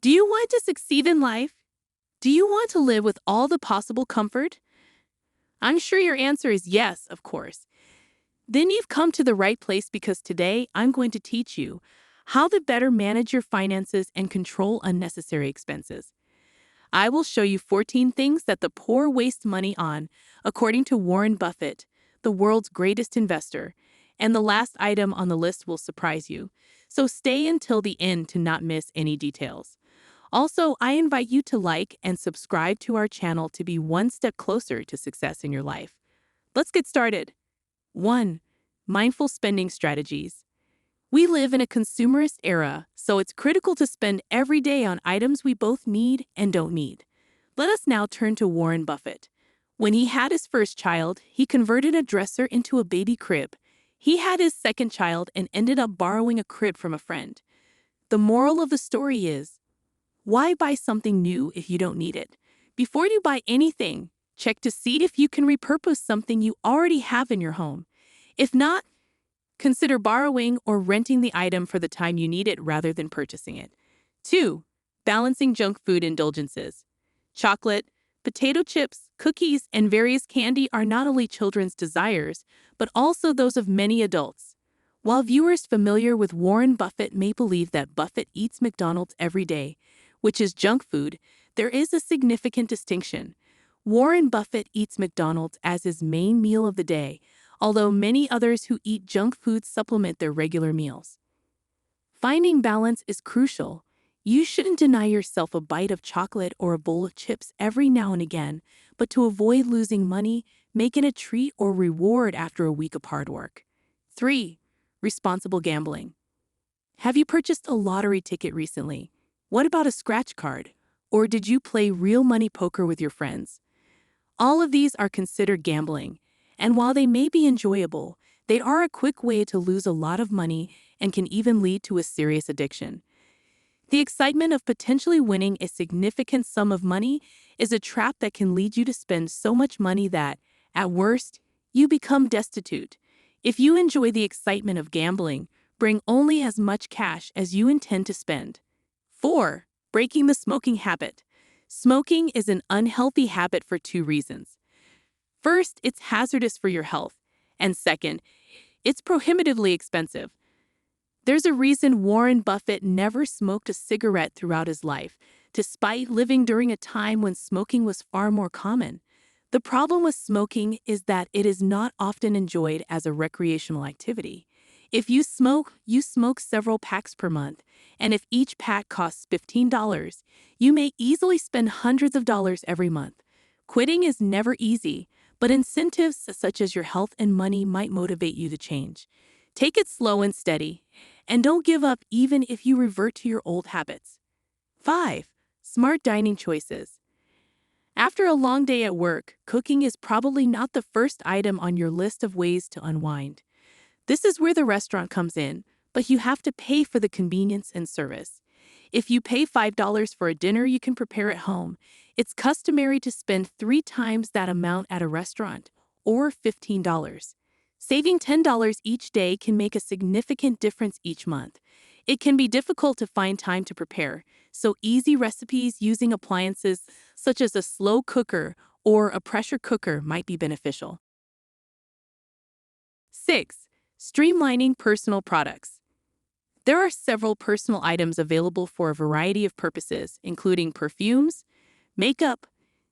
Do you want to succeed in life? Do you want to live with all the possible comfort? I'm sure your answer is yes, of course. Then you've come to the right place because today I'm going to teach you how to better manage your finances and control unnecessary expenses. I will show you 14 things that the poor waste money on, according to Warren Buffett, the world's greatest investor. And the last item on the list will surprise you. So stay until the end to not miss any details. Also, I invite you to like and subscribe to our channel to be one step closer to success in your life. Let's get started. 1. Mindful spending strategies. We live in a consumerist era, so it's critical to spend every day on items we both need and don't need. Let us now turn to Warren Buffett. When he had his first child, he converted a dresser into a baby crib. He had his second child and ended up borrowing a crib from a friend. The moral of the story is, why buy something new if you don't need it? Before you buy anything, check to see if you can repurpose something you already have in your home. If not, consider borrowing or renting the item for the time you need it rather than purchasing it. 2. Balancing junk food indulgences. Chocolate, potato chips, cookies, and various candy are not only children's desires, but also those of many adults. While viewers familiar with Warren Buffett may believe that Buffett eats McDonald's every day, which is junk food, there is a significant distinction. Warren Buffett eats McDonald's as his main meal of the day, although many others who eat junk food supplement their regular meals. Finding balance is crucial. You shouldn't deny yourself a bite of chocolate or a bowl of chips every now and again, but to avoid losing money, make it a treat or reward after a week of hard work. 3. Responsible gambling. Have you purchased a lottery ticket recently? What about a scratch card? Or did you play real money poker with your friends? All of these are considered gambling, and while they may be enjoyable, they are a quick way to lose a lot of money and can even lead to a serious addiction. The excitement of potentially winning a significant sum of money is a trap that can lead you to spend so much money that, at worst, you become destitute. If you enjoy the excitement of gambling, bring only as much cash as you intend to spend. 4. Breaking the smoking habit. Smoking is an unhealthy habit for 2 reasons. First, it's hazardous for your health, and second, it's prohibitively expensive. There's a reason Warren Buffett never smoked a cigarette throughout his life, despite living during a time when smoking was far more common. The problem with smoking is that it is not often enjoyed as a recreational activity. If you smoke several packs per month, and if each pack costs $15, you may easily spend hundreds of dollars every month. Quitting is never easy, but incentives such as your health and money might motivate you to change. Take it slow and steady, and don't give up even if you revert to your old habits. 5. Smart dining choices. After a long day at work, cooking is probably not the first item on your list of ways to unwind. This is where the restaurant comes in, but you have to pay for the convenience and service. If you pay $5 for a dinner you can prepare at home, it's customary to spend 3 times that amount at a restaurant, or $15. Saving $10 each day can make a significant difference each month. It can be difficult to find time to prepare, so easy recipes using appliances such as a slow cooker or a pressure cooker might be beneficial. 6. Streamlining personal products. There are several personal items available for a variety of purposes, including perfumes, makeup,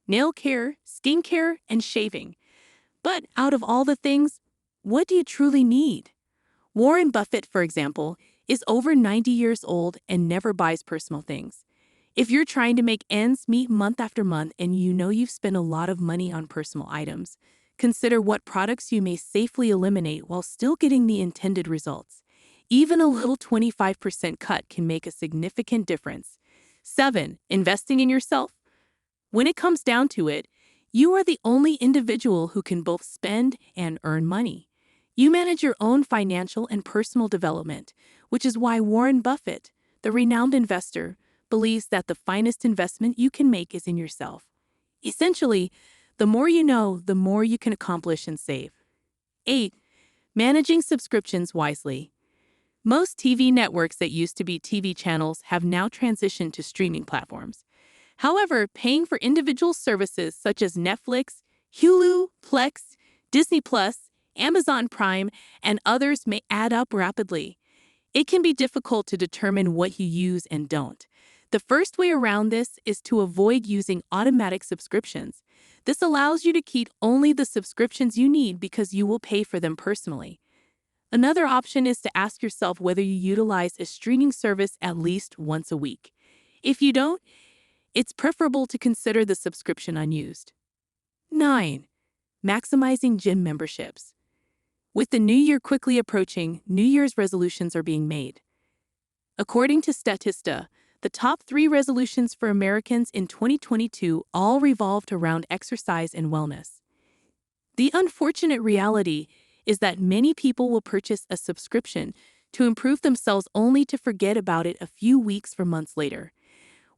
nail care, skincare, and shaving. But out of all the things, what do you truly need? Warren Buffett, for example, is over 90 years old and never buys personal things. If you're trying to make ends meet month after month and you know you've spent a lot of money on personal items, consider what products you may safely eliminate while still getting the intended results. Even a little 25% cut can make a significant difference. 7. Investing in yourself. When it comes down to it, you are the only individual who can both spend and earn money. You manage your own financial and personal development, which is why Warren Buffett, the renowned investor, believes that the finest investment you can make is in yourself. Essentially, the more you know, the more you can accomplish and save. 8. Managing subscriptions wisely. Most TV networks that used to be TV channels have now transitioned to streaming platforms. However, paying for individual services such as Netflix, Hulu, Plex, Disney Plus, Amazon Prime, and others may add up rapidly. It can be difficult to determine what you use and don't. The first way around this is to avoid using automatic subscriptions. This allows you to keep only the subscriptions you need because you will pay for them personally. Another option is to ask yourself whether you utilize a streaming service at least once a week. If you don't, it's preferable to consider the subscription unused. 9. Maximizing gym memberships. With the new year quickly approaching, New Year's resolutions are being made. According to Statista, the top 3 resolutions for Americans in 2022 all revolved around exercise and wellness. The unfortunate reality is that many people will purchase a subscription to improve themselves only to forget about it a few weeks or months later.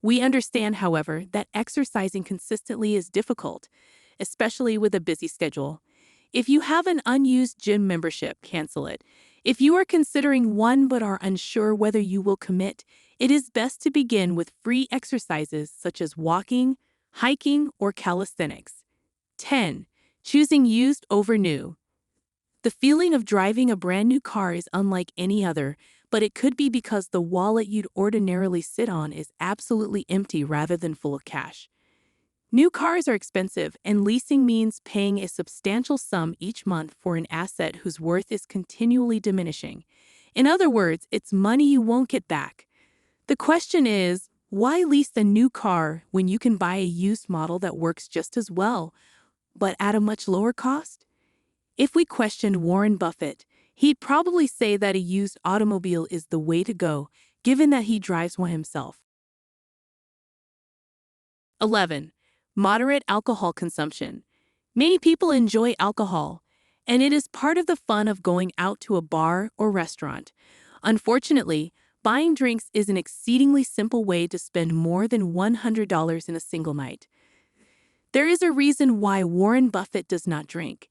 We understand, however, that exercising consistently is difficult, especially with a busy schedule. If you have an unused gym membership, cancel it. If you are considering one but are unsure whether you will commit, it is best to begin with free exercises such as walking, hiking, or calisthenics. 10. Choosing used over new. The feeling of driving a brand new car is unlike any other, but it could be because the wallet you'd ordinarily sit on is absolutely empty rather than full of cash. New cars are expensive, and leasing means paying a substantial sum each month for an asset whose worth is continually diminishing. In other words, it's money you won't get back. The question is, why lease a new car when you can buy a used model that works just as well, but at a much lower cost? If we questioned Warren Buffett, he'd probably say that a used automobile is the way to go, given that he drives one himself. 11. Moderate alcohol consumption. Many people enjoy alcohol, and it is part of the fun of going out to a bar or restaurant. Unfortunately, buying drinks is an exceedingly simple way to spend more than $100 in a single night. There is a reason why Warren Buffett does not drink.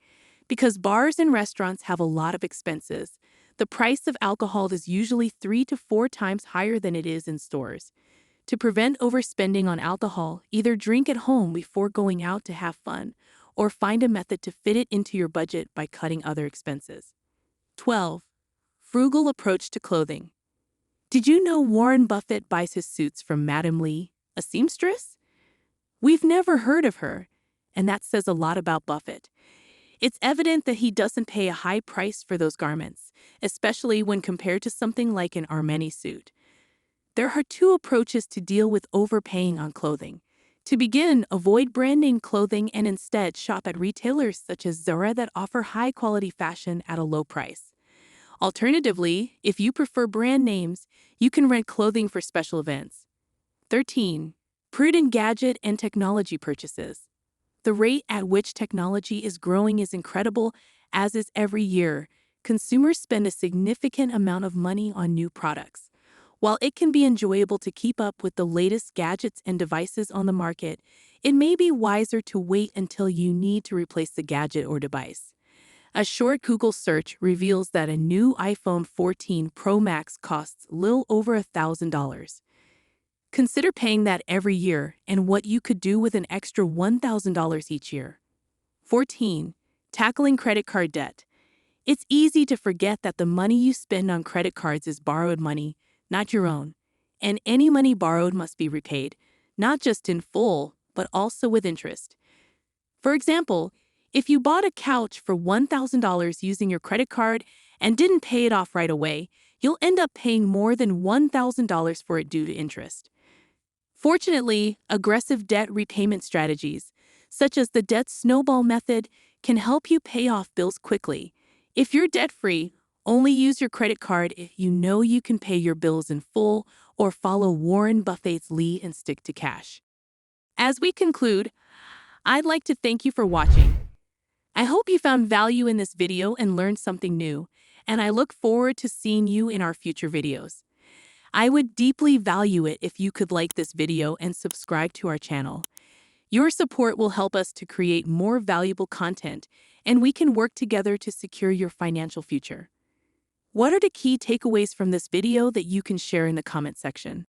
Because bars and restaurants have a lot of expenses, the price of alcohol is usually 3 to 4 times higher than it is in stores. To prevent overspending on alcohol, either drink at home before going out to have fun, or find a method to fit it into your budget by cutting other expenses. 12. Frugal approach to clothing. Did you know Warren Buffett buys his suits from Madam Lee, a seamstress? We've never heard of her, and that says a lot about Buffett. It's evident that he doesn't pay a high price for those garments, especially when compared to something like an Armani suit. There are 2 approaches to deal with overpaying on clothing. To begin, avoid brand-name clothing and instead shop at retailers such as Zara that offer high-quality fashion at a low price. Alternatively, if you prefer brand names, you can rent clothing for special events. 13. Prudent gadget and technology purchases. The rate at which technology is growing is incredible, as is every year. Consumers spend a significant amount of money on new products. While it can be enjoyable to keep up with the latest gadgets and devices on the market, it may be wiser to wait until you need to replace the gadget or device. A short Google search reveals that a new iPhone 14 Pro Max costs little over $1,000. Consider paying that every year and what you could do with an extra $1,000 each year. 14. Tackling credit card debt. It's easy to forget that the money you spend on credit cards is borrowed money, not your own, and any money borrowed must be repaid, not just in full, but also with interest. For example, if you bought a couch for $1,000 using your credit card and didn't pay it off right away, you'll end up paying more than $1,000 for it due to interest. Fortunately, aggressive debt repayment strategies, such as the debt snowball method, can help you pay off bills quickly. If you're debt-free, only use your credit card if you know you can pay your bills in full, or follow Warren Buffett's lead and stick to cash. As we conclude, I'd like to thank you for watching. I hope you found value in this video and learned something new, and I look forward to seeing you in our future videos. I would deeply value it if you could like this video and subscribe to our channel. Your support will help us to create more valuable content, and we can work together to secure your financial future. What are the key takeaways from this video that you can share in the comment section?